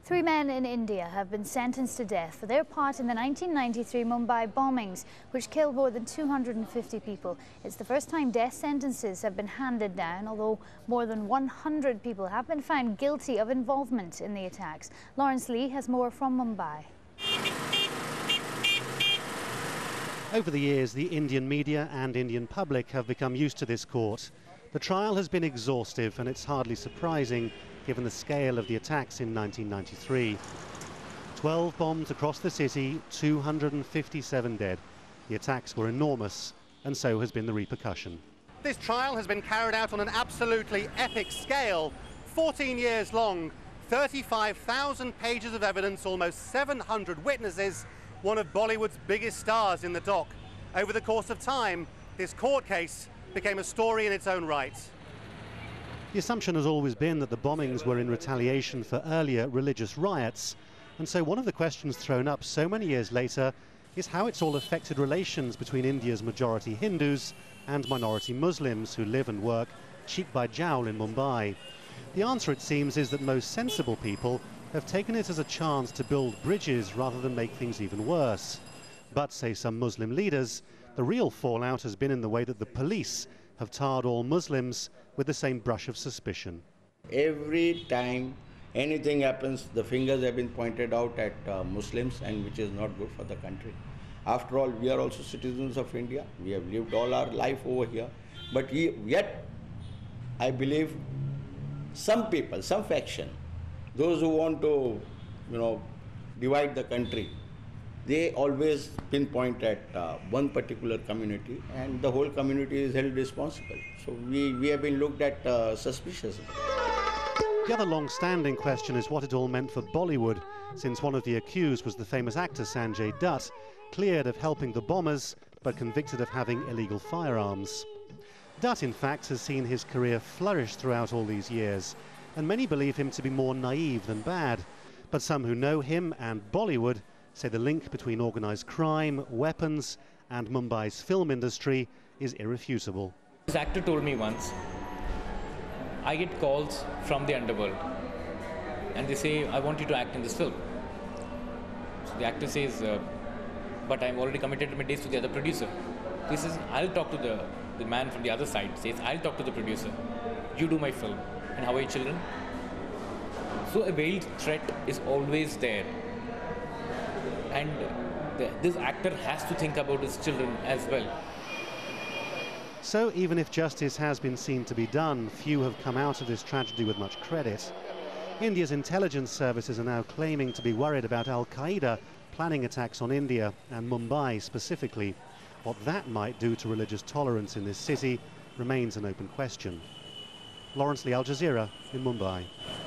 Three men in India have been sentenced to death for their part in the 1993 Mumbai bombings, which killed more than 250 people. It's the first time death sentences have been handed down, although more than 100 people have been found guilty of involvement in the attacks. Laurence Lee has more from Mumbai. Over the years, the Indian media and Indian public have become used to this court. The trial has been exhaustive, and it's hardly surprising given the scale of the attacks in 1993. 12 bombs across the city, 257 dead. The attacks were enormous, and so has been the repercussion. This trial has been carried out on an absolutely epic scale, 14 years long, 35,000 pages of evidence, almost 700 witnesses, one of Bollywood's biggest stars in the dock. Over the course of time, this court case became a story in its own right. The assumption has always been that the bombings were in retaliation for earlier religious riots, and so one of the questions thrown up so many years later is how it's all affected relations between India's majority Hindus and minority Muslims who live and work cheek by jowl in Mumbai. The answer, it seems, is that most sensible people have taken it as a chance to build bridges rather than make things even worse. But, say some Muslim leaders, the real fallout has been in the way that the police have tarred all Muslims with the same brush of suspicion. Every time anything happens, the fingers have been pointed out at Muslims, and which is not good for the country. After all, we are also citizens of India. We have lived all our life over here. But yet, I believe some people, some faction, those who want to, divide the country, they always pinpoint at one particular community, and the whole community is held responsible. So we have been looked at suspiciously. The other long-standing question is what it all meant for Bollywood, since one of the accused was the famous actor Sanjay Dutt, cleared of helping the bombers, but convicted of having illegal firearms. Dutt, in fact, has seen his career flourish throughout all these years, and many believe him to be more naive than bad. But some who know him and Bollywood say the link between organised crime, weapons and Mumbai's film industry is irrefutable. This actor told me once, I get calls from the underworld and they say, I want you to act in this film. So the actor says, but I'm already committed my days to the other producer. He says, I'll talk to the man from the other side says, I'll talk to the producer. You do my film. And how are your children? So a veiled threat is always there. And this actor has to think about his children as well. So even if justice has been seen to be done, few have come out of this tragedy with much credit. India's intelligence services are now claiming to be worried about Al-Qaeda planning attacks on India and Mumbai specifically. What that might do to religious tolerance in this city remains an open question. Laurence Lee, Al Jazeera in Mumbai.